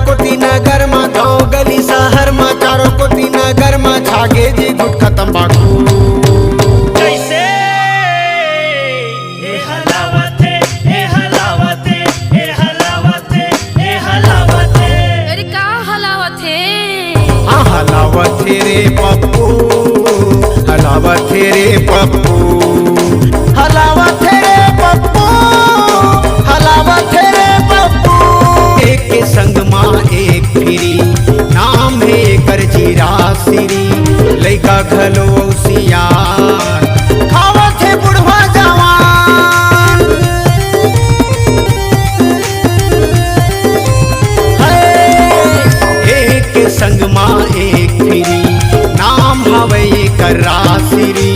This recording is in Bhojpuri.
कोती नगर मा गाँव गली शहर मा चारों कोती नगर मा छागे जी गुटखा तंबाकू। कैसे ए हलावत है, ए हलावत है, ए हलावत है, ए हलावत है। अरे का हलावत है? हाँ हलावत है रे पप्पू, हलावत है रे पप्पू, हलावत है रे पप्पू, हलावत है रे पप्पू। एक के संग माँ एक फिरी, नाम है कर जीरा सिरी, लइका घलो सियार, खावत है बुढ़वा जवान। एक के संग माँ एक फिरी, नाम हवे कर रासिरी,